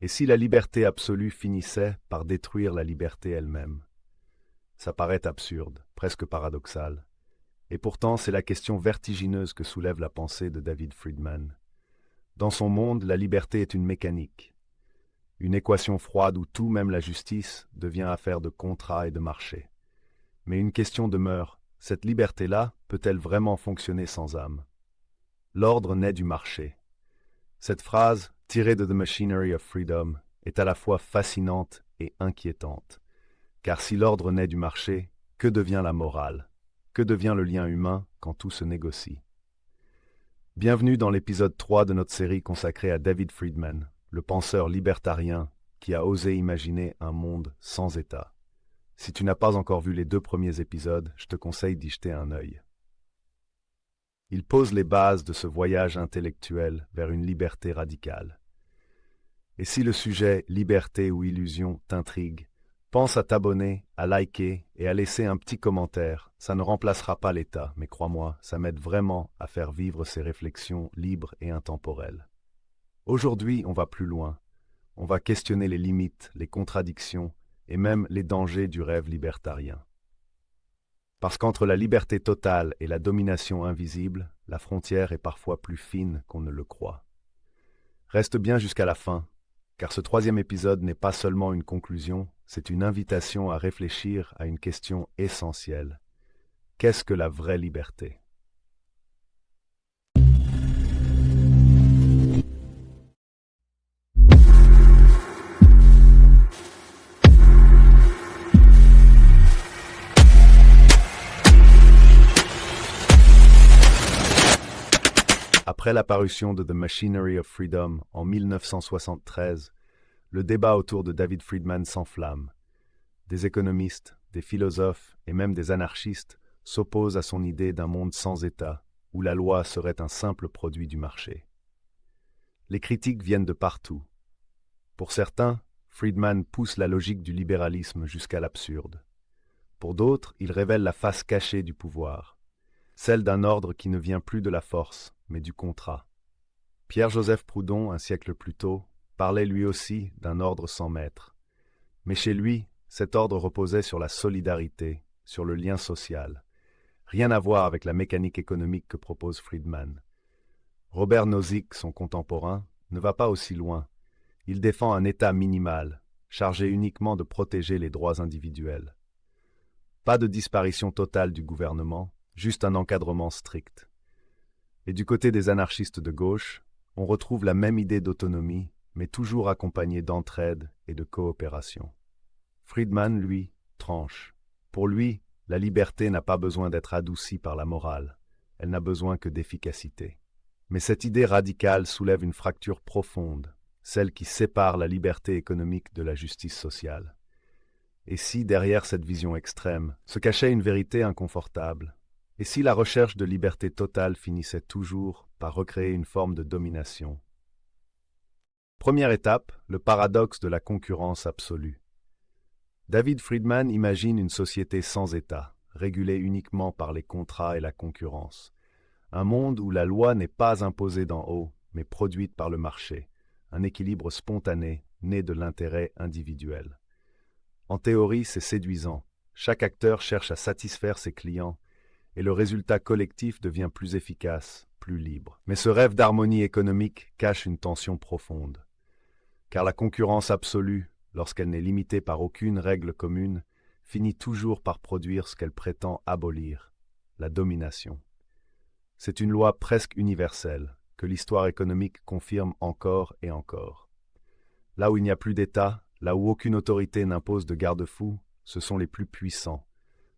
Et si la liberté absolue finissait par détruire la liberté elle-même? Ça paraît absurde, presque paradoxal. Et pourtant, c'est la question vertigineuse que soulève la pensée de David Friedman. Dans son monde, la liberté est une mécanique, une équation froide où tout, même la justice, devient affaire de contrat et de marché. Mais une question demeure, cette liberté-là peut-elle vraiment fonctionner sans âme? L'ordre naît du marché. Cette phrase, tirée de The Machinery of Freedom, est à la fois fascinante et inquiétante. Car si l'ordre naît du marché, que devient la morale? Que devient le lien humain quand tout se négocie? Bienvenue dans l'épisode 3 de notre série consacrée à David Friedman, le penseur libertarien qui a osé imaginer un monde sans État. Si tu n'as pas encore vu les 2 premiers épisodes, je te conseille d'y jeter un œil. Il pose les bases de ce voyage intellectuel vers une liberté radicale. Et si le sujet liberté ou illusion t'intrigue, pense à t'abonner, à liker et à laisser un petit commentaire. Ça ne remplacera pas l'État, mais crois-moi, ça m'aide vraiment à faire vivre ces réflexions libres et intemporelles. Aujourd'hui, on va plus loin. On va questionner les limites, les contradictions et même les dangers du rêve libertarien. Parce qu'entre la liberté totale et la domination invisible, la frontière est parfois plus fine qu'on ne le croit. Reste bien jusqu'à la fin, car ce 3e épisode n'est pas seulement une conclusion, c'est une invitation à réfléchir à une question essentielle. Qu'est-ce que la vraie liberté? Après la parution de The Machinery of Freedom en 1973, le débat autour de David Friedman s'enflamme. Des économistes, des philosophes et même des anarchistes s'opposent à son idée d'un monde sans État, où la loi serait un simple produit du marché. Les critiques viennent de partout. Pour certains, Friedman pousse la logique du libéralisme jusqu'à l'absurde. Pour d'autres, il révèle la face cachée du pouvoir, celle d'un ordre qui ne vient plus de la force, mais du contrat. Pierre-Joseph Proudhon, un siècle plus tôt, parlait lui aussi d'un ordre sans maître. Mais chez lui, cet ordre reposait sur la solidarité, sur le lien social. Rien à voir avec la mécanique économique que propose Friedman. Robert Nozick, son contemporain, ne va pas aussi loin. Il défend un État minimal, chargé uniquement de protéger les droits individuels. Pas de disparition totale du gouvernement, juste un encadrement strict. Et du côté des anarchistes de gauche, on retrouve la même idée d'autonomie, mais toujours accompagnée d'entraide et de coopération. Friedman, lui, tranche. Pour lui, la liberté n'a pas besoin d'être adoucie par la morale, elle n'a besoin que d'efficacité. Mais cette idée radicale soulève une fracture profonde, celle qui sépare la liberté économique de la justice sociale. Et si, derrière cette vision extrême, se cachait une vérité inconfortable? Et si la recherche de liberté totale finissait toujours par recréer une forme de domination? Première étape, le paradoxe de la concurrence absolue. David Friedman imagine une société sans État, régulée uniquement par les contrats et la concurrence. Un monde où la loi n'est pas imposée d'en haut, mais produite par le marché. Un équilibre spontané, né de l'intérêt individuel. En théorie, c'est séduisant. Chaque acteur cherche à satisfaire ses clients, et le résultat collectif devient plus efficace, plus libre. Mais ce rêve d'harmonie économique cache une tension profonde. Car la concurrence absolue, lorsqu'elle n'est limitée par aucune règle commune, finit toujours par produire ce qu'elle prétend abolir, la domination. C'est une loi presque universelle, que l'histoire économique confirme encore et encore. Là où il n'y a plus d'État, là où aucune autorité n'impose de garde-fous, ce sont les plus puissants,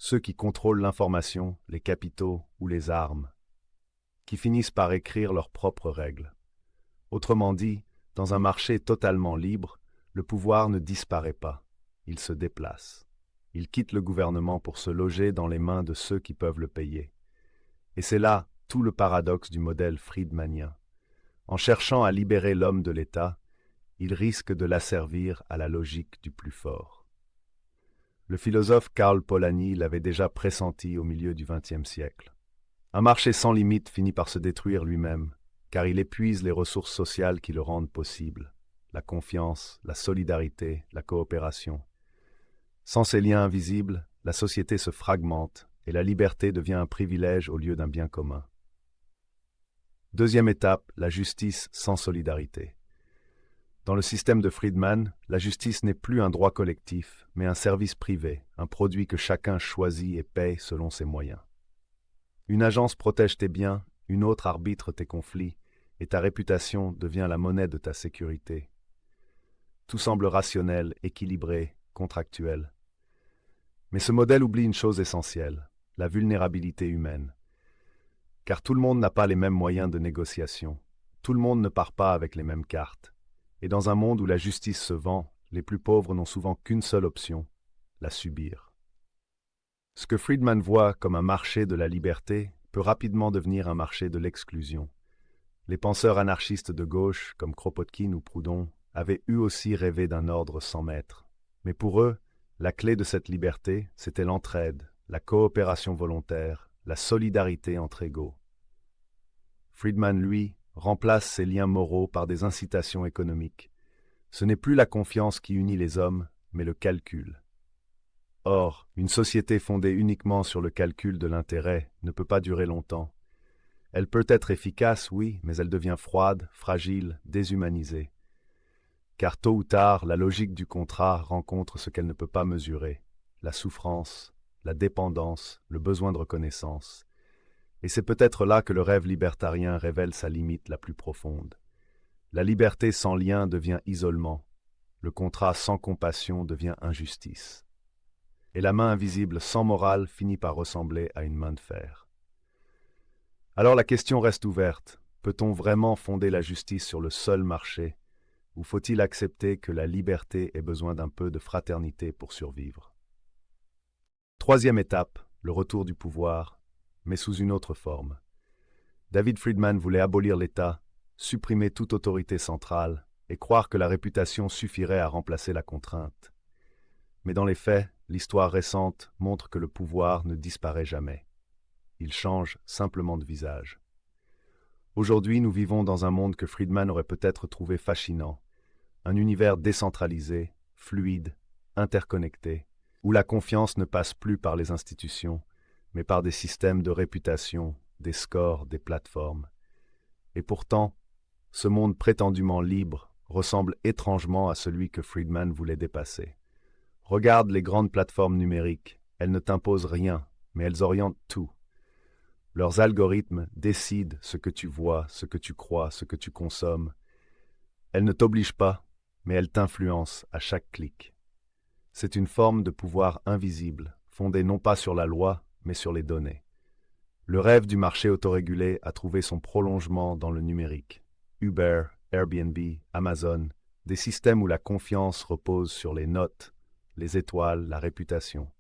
ceux qui contrôlent l'information, les capitaux ou les armes, qui finissent par écrire leurs propres règles. Autrement dit, dans un marché totalement libre, le pouvoir ne disparaît pas, il se déplace. Il quitte le gouvernement pour se loger dans les mains de ceux qui peuvent le payer. Et c'est là tout le paradoxe du modèle friedmanien. En cherchant à libérer l'homme de l'État, il risque de l'asservir à la logique du plus fort. Le philosophe Karl Polanyi l'avait déjà pressenti au milieu du XXe siècle. Un marché sans limite finit par se détruire lui-même, car il épuise les ressources sociales qui le rendent possible. la confiance, la solidarité, la coopération. Sans ces liens invisibles, la société se fragmente et la liberté devient un privilège au lieu d'un bien commun. Deuxième étape, la justice sans solidarité. Dans le système de Friedman, la justice n'est plus un droit collectif, mais un service privé, un produit que chacun choisit et paye selon ses moyens. Une agence protège tes biens, une autre arbitre tes conflits, et ta réputation devient la monnaie de ta sécurité. Tout semble rationnel, équilibré, contractuel. Mais ce modèle oublie une chose essentielle, la vulnérabilité humaine. Car tout le monde n'a pas les mêmes moyens de négociation. Tout le monde ne part pas avec les mêmes cartes. Et dans un monde où la justice se vend, les plus pauvres n'ont souvent qu'une seule option, la subir. Ce que Friedman voit comme un marché de la liberté peut rapidement devenir un marché de l'exclusion. Les penseurs anarchistes de gauche, comme Kropotkin ou Proudhon, avaient eux aussi rêvé d'un ordre sans maître. Mais pour eux, la clé de cette liberté, c'était l'entraide, la coopération volontaire, la solidarité entre égaux. Friedman, lui, remplace ces liens moraux par des incitations économiques. Ce n'est plus la confiance qui unit les hommes, mais le calcul. Or, une société fondée uniquement sur le calcul de l'intérêt ne peut pas durer longtemps. Elle peut être efficace, oui, mais elle devient froide, fragile, déshumanisée. Car tôt ou tard, la logique du contrat rencontre ce qu'elle ne peut pas mesurer, la souffrance, la dépendance, le besoin de reconnaissance. Et c'est peut-être là que le rêve libertarien révèle sa limite la plus profonde. La liberté sans lien devient isolement, le contrat sans compassion devient injustice. Et la main invisible sans morale finit par ressembler à une main de fer. Alors la question reste ouverte. Peut-on vraiment fonder la justice sur le seul marché, ou faut-il accepter que la liberté ait besoin d'un peu de fraternité pour survivre? Troisième étape, le retour du pouvoir, mais sous une autre forme. David Friedman voulait abolir l'État, supprimer toute autorité centrale et croire que la réputation suffirait à remplacer la contrainte. Mais dans les faits, l'histoire récente montre que le pouvoir ne disparaît jamais. Il change simplement de visage. Aujourd'hui, nous vivons dans un monde que Friedman aurait peut-être trouvé fascinant, un univers décentralisé, fluide, interconnecté, où la confiance ne passe plus par les institutions, mais par des systèmes de réputation, des scores, des plateformes. Et pourtant, ce monde prétendument libre ressemble étrangement à celui que Friedman voulait dépasser. Regarde les grandes plateformes numériques, elles ne t'imposent rien, mais elles orientent tout. Leurs algorithmes décident ce que tu vois, ce que tu crois, ce que tu consommes. Elles ne t'obligent pas, mais elles t'influencent à chaque clic. C'est une forme de pouvoir invisible, fondée non pas sur la loi, mais sur les données. Le rêve du marché autorégulé a trouvé son prolongement dans le numérique. Uber, Airbnb, Amazon, des systèmes où la confiance repose sur les notes, les étoiles, la réputation.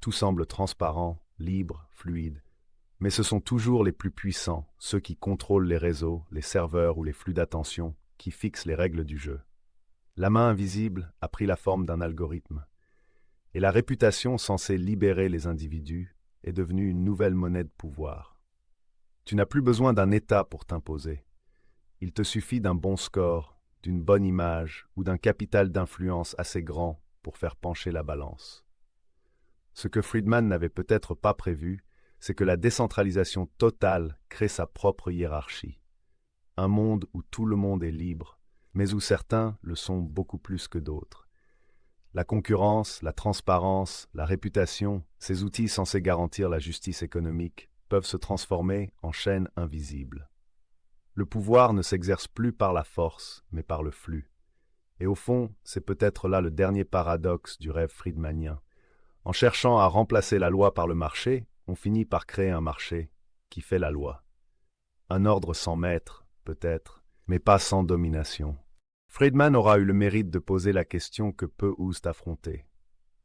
Tout semble transparent, libre, fluide. Mais ce sont toujours les plus puissants, ceux qui contrôlent les réseaux, les serveurs ou les flux d'attention, qui fixent les règles du jeu. La main invisible a pris la forme d'un algorithme. Et la réputation censée libérer les individus est devenue une nouvelle monnaie de pouvoir. Tu n'as plus besoin d'un État pour t'imposer. Il te suffit d'un bon score, d'une bonne image ou d'un capital d'influence assez grand pour faire pencher la balance. Ce que Friedman n'avait peut-être pas prévu, c'est que la décentralisation totale crée sa propre hiérarchie. Un monde où tout le monde est libre, mais où certains le sont beaucoup plus que d'autres. La concurrence, la transparence, la réputation, ces outils censés garantir la justice économique, peuvent se transformer en chaînes invisibles. Le pouvoir ne s'exerce plus par la force, mais par le flux. Et au fond, c'est peut-être là le dernier paradoxe du rêve friedmanien. En cherchant à remplacer la loi par le marché, on finit par créer un marché qui fait la loi. Un ordre sans maître, peut-être, mais pas sans domination. Friedman aura eu le mérite de poser la question que peu osent affronter.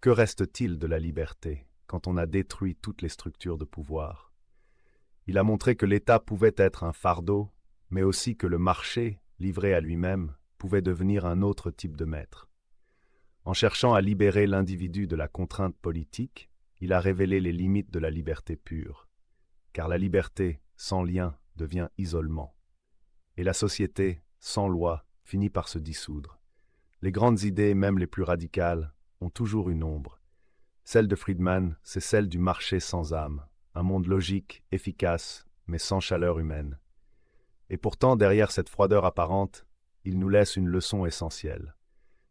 Que reste-t-il de la liberté quand on a détruit toutes les structures de pouvoir? Il a montré que l'État pouvait être un fardeau, mais aussi que le marché, livré à lui-même, pouvait devenir un autre type de maître. En cherchant à libérer l'individu de la contrainte politique, il a révélé les limites de la liberté pure. Car la liberté, sans lien, devient isolement. Et la société, sans loi, finit par se dissoudre. Les grandes idées, même les plus radicales, ont toujours une ombre. Celle de Friedman, c'est celle du marché sans âme, un monde logique, efficace, mais sans chaleur humaine. Et pourtant, derrière cette froideur apparente, il nous laisse une leçon essentielle.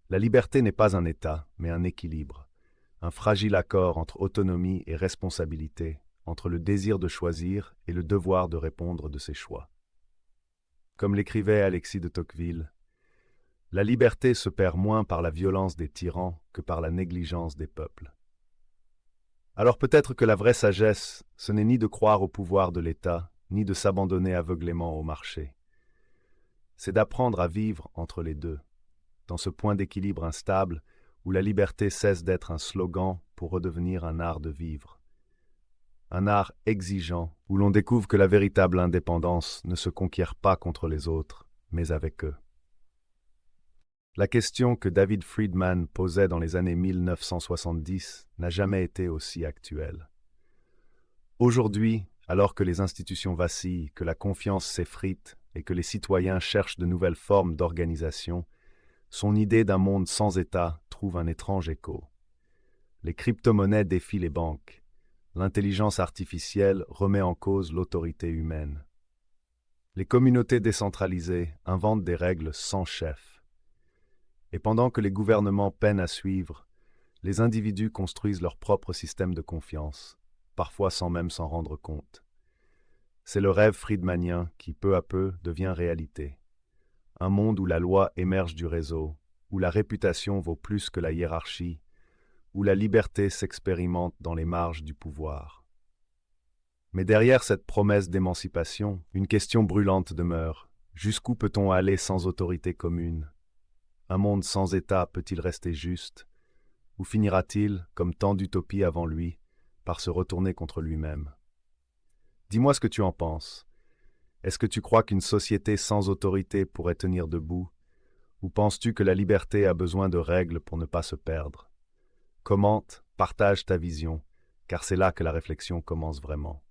La liberté n'est pas un état, mais un équilibre, un fragile accord entre autonomie et responsabilité, entre le désir de choisir et le devoir de répondre de ses choix. Comme l'écrivait Alexis de Tocqueville, la liberté se perd moins par la violence des tyrans que par la négligence des peuples. Alors peut-être que la vraie sagesse, ce n'est ni de croire au pouvoir de l'État, ni de s'abandonner aveuglément au marché. C'est d'apprendre à vivre entre les deux, dans ce point d'équilibre instable où la liberté cesse d'être un slogan pour redevenir un art de vivre. Un art exigeant, où l'on découvre que la véritable indépendance ne se conquiert pas contre les autres, mais avec eux. La question que David Friedman posait dans les années 1970 n'a jamais été aussi actuelle. Aujourd'hui, alors que les institutions vacillent, que la confiance s'effrite et que les citoyens cherchent de nouvelles formes d'organisation, son idée d'un monde sans État trouve un étrange écho. Les crypto-monnaies défient les banques. L'intelligence artificielle remet en cause l'autorité humaine. Les communautés décentralisées inventent des règles sans chef. Et pendant que les gouvernements peinent à suivre, les individus construisent leur propre système de confiance, parfois sans même s'en rendre compte. C'est le rêve friedmanien qui, peu à peu, devient réalité. Un monde où la loi émerge du réseau, où la réputation vaut plus que la hiérarchie, où la liberté s'expérimente dans les marges du pouvoir. Mais derrière cette promesse d'émancipation, une question brûlante demeure. Jusqu'où peut-on aller sans autorité commune? Un monde sans État peut-il rester juste? Ou finira-t-il, comme tant d'utopies avant lui, par se retourner contre lui-même? Dis-moi ce que tu en penses. Est-ce que tu crois qu'une société sans autorité pourrait tenir debout? Ou penses-tu que la liberté a besoin de règles pour ne pas se perdre? Commente, partage ta vision, car c'est là que la réflexion commence vraiment.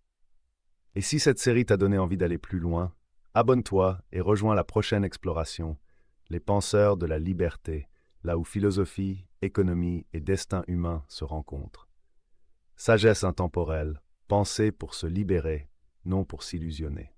Et si cette série t'a donné envie d'aller plus loin, abonne-toi et rejoins la prochaine exploration, les penseurs de la liberté, là où philosophie, économie et destin humain se rencontrent. Sagesse intemporelle, pensée pour se libérer, non pour s'illusionner.